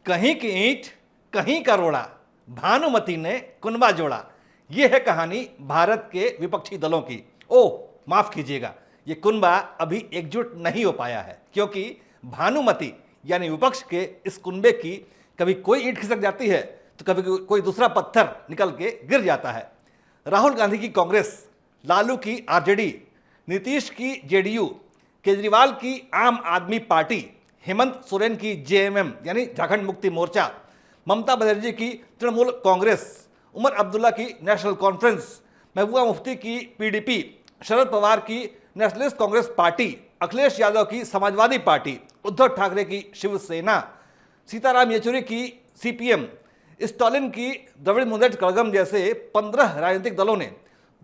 कहीं की ईंट कहीं का रोड़ा, भानुमति ने कुनबा जोड़ा। यह है कहानी भारत के विपक्षी दलों की। ओह माफ कीजिएगा, ये कुनबा अभी एकजुट नहीं हो पाया है, क्योंकि भानुमति यानी विपक्ष के इस कुनबे की कभी कोई ईंट खिसक जाती है तो कभी कोई दूसरा पत्थर निकल के गिर जाता है। राहुल गांधी की कांग्रेस, लालू की आरजेडी, नीतीश की जेडीयू, केजरीवाल की आम आदमी पार्टी, हेमंत सोरेन की जेएमएम यानी झारखंड मुक्ति मोर्चा, ममता बनर्जी की तृणमूल कांग्रेस, उमर अब्दुल्ला की नेशनल कॉन्फ्रेंस, महबूबा मुफ्ती की पीडीपी, शरद पवार की नेशनलिस्ट कांग्रेस पार्टी, अखिलेश यादव की समाजवादी पार्टी, उद्धव ठाकरे की शिवसेना, सीताराम येचुरी की सीपीएम, स्टालिन की द्रविड़ मुनेत्र कड़गम जैसे 15 राजनीतिक दलों ने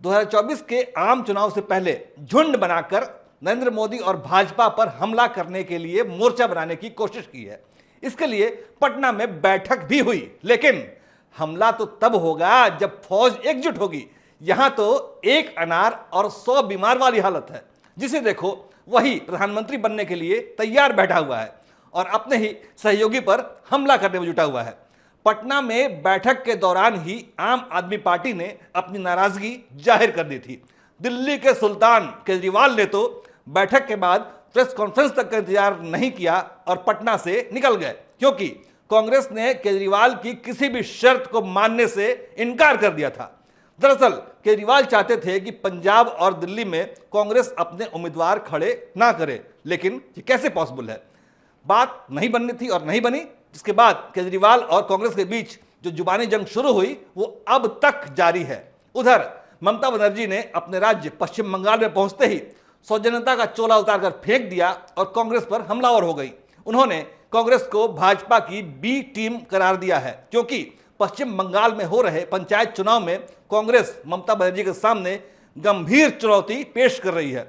2024 के आम चुनाव से पहले झुंड बनाकर नरेंद्र मोदी और भाजपा पर हमला करने के लिए मोर्चा बनाने की कोशिश की है। इसके लिए पटना में बैठक भी हुई, लेकिन हमला तो तब होगा जब फौज एकजुट होगी। यहां तो एक अनार और 100 बीमार वाली हालत है। जिसे देखो वही प्रधानमंत्री बनने के लिए तैयार बैठा हुआ है और अपने ही सहयोगी पर हमला करने में जुटा हुआ है। पटना में बैठक के दौरान ही आम आदमी पार्टी ने अपनी नाराजगी जाहिर कर दी थी। दिल्ली के सुल्तान केजरीवाल ने तो बैठक के बाद प्रेस कॉन्फ्रेंस तक का इंतजार नहीं किया और पटना से निकल गए, क्योंकि कांग्रेस ने केजरीवाल की किसी भी शर्त को मानने से इनकार कर दिया था। दरअसल केजरीवाल चाहते थे कि पंजाब और दिल्ली में कांग्रेस अपने उम्मीदवार खड़े ना करे, लेकिन ये कैसे पॉसिबल है। बात नहीं बननी थी और नहीं बनी, जिसके बाद केजरीवाल और कांग्रेस के बीच जो जुबानी जंग शुरू हुई वो अब तक जारी है। उधर ममता बनर्जी ने अपने राज्य पश्चिम बंगाल में पहुंचते ही सौजन्यता का चोला उतारकर फेंक दिया और कांग्रेस पर हमलावर हो गई। उन्होंने कांग्रेस को भाजपा की बी टीम करार दिया है, क्योंकि पश्चिम बंगाल में हो रहे पंचायत चुनाव में कांग्रेस ममता बनर्जी के सामने गंभीर चुनौती पेश कर रही है।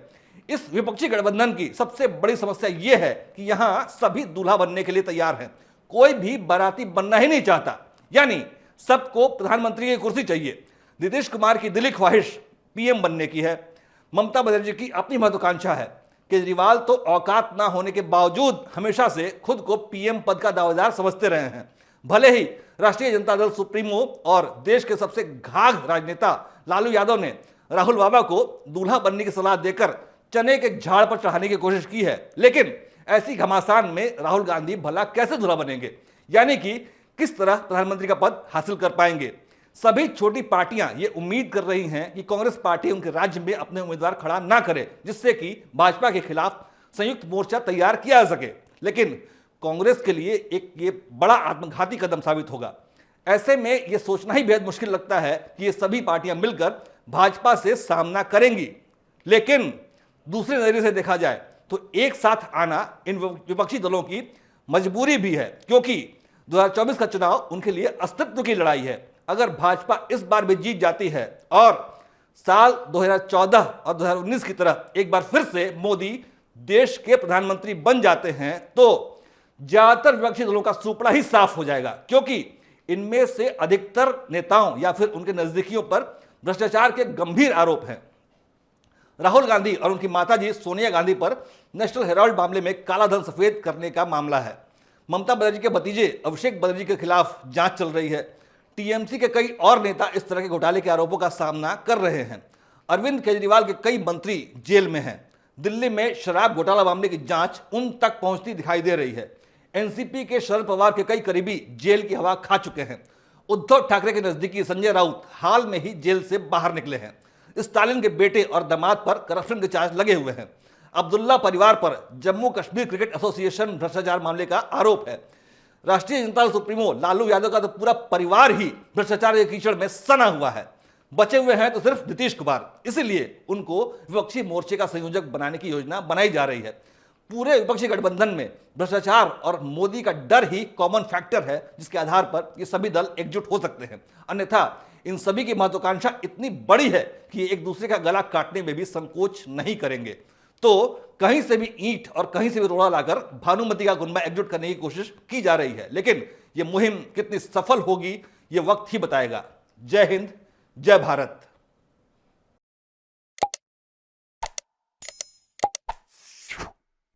इस विपक्षी गठबंधन की सबसे बड़ी समस्या यह है कि यहां सभी दूल्हा बनने के लिए तैयार हैं, कोई भी बाराती बनना ही नहीं चाहता। यानी सबको प्रधानमंत्री की कुर्सी चाहिए। नीतीश कुमार की दिली ख्वाहिश पीएम बनने की है, ममता बनर्जी की अपनी महत्वाकांक्षा है। केजरीवाल तो औकात ना होने के बावजूद हमेशा से खुद को पीएम पद का दावेदार समझते रहे हैं। भले ही राष्ट्रीय जनता दल सुप्रीमो और देश के सबसे घाघ राजनेता लालू यादव ने राहुल बाबा को दूल्हा बनने की सलाह देकर चने के झाड़ पर चढ़ाने की कोशिश की है, लेकिन ऐसी घमासान में राहुल गांधी भला कैसे दूल्हा बनेंगे, यानी कि किस तरह प्रधानमंत्री का पद हासिल कर पाएंगे। सभी छोटी पार्टियां ये उम्मीद कर रही हैं कि कांग्रेस पार्टी उनके राज्य में अपने उम्मीदवार खड़ा ना करे, जिससे कि भाजपा के खिलाफ संयुक्त मोर्चा तैयार किया जा सके। लेकिन कांग्रेस के लिए एक ये बड़ा आत्मघाती कदम साबित होगा। ऐसे में ये सोचना ही बेहद मुश्किल लगता है कि ये सभी पार्टियां मिलकर भाजपा से सामना करेंगी। लेकिन दूसरे नजरिए से देखा जाए तो एक साथ आना इन विपक्षी दलों की मजबूरी भी है, क्योंकि 2024 का चुनाव उनके लिए अस्तित्व की लड़ाई है। अगर भाजपा इस बार भी जीत जाती है और साल 2014 और 2019 की तरह एक बार फिर से मोदी देश के प्रधानमंत्री बन जाते हैं, तो ज्यादातर विपक्षी दलों का सुपड़ा ही साफ हो जाएगा, क्योंकि इनमें से अधिकतर नेताओं या फिर उनके नजदीकियों पर भ्रष्टाचार के गंभीर आरोप हैं। राहुल गांधी और उनकी माताजी सोनिया गांधी पर नेशनल हेराल्ड मामले में काला धन सफेद करने का मामला है। ममता बनर्जी के भतीजे अभिषेक बनर्जी के खिलाफ जांच चल रही है। टीएमसी के कई और नेता इस तरह के घोटाले के आरोपों का सामना कर रहे हैं। अरविंद केजरीवाल के कई मंत्री जेल में हैं। दिल्ली में शराब घोटाला मामले की जांच उन तक पहुंचती दिखाई दे रही है। एनसीपी के शरद पवार के कई करीबी जेल की हवा खा चुके हैं। उद्धव ठाकरे के नजदीकी संजय राउत हाल में ही जेल से बाहर निकले हैं। स्टालिन के बेटे और दामाद पर करप्शन के चार्ज लगे हुए हैं। अब्दुल्ला परिवार पर जम्मू कश्मीर क्रिकेट एसोसिएशन भ्रष्टाचार मामले का आरोप है। राष्ट्रीय जनता दल सुप्रीमो लालू यादव का तो पूरा परिवार ही भ्रष्टाचार के कीचड़ में सना हुआ है। बचे हुए हैं तो सिर्फ नीतीश कुमार, इसीलिए उनको विपक्षी मोर्चे का संयोजक बनाने की योजना बनाई जा रही है। पूरे विपक्षी गठबंधन में भ्रष्टाचार और मोदी का डर ही कॉमन फैक्टर है, जिसके आधार पर ये सभी दल एकजुट हो सकते हैं। अन्यथा इन सभी की महत्वाकांक्षा इतनी बड़ी है कि एक दूसरे का गला काटने में भी संकोच नहीं करेंगे। तो कहीं से भी ईंट और कहीं से भी रोड़ा लाकर भानुमति का कुनबा एकजुट करने की कोशिश की जा रही है, लेकिन यह मुहिम कितनी सफल होगी ये वक्त ही बताएगा। जय हिंद, जय भारत।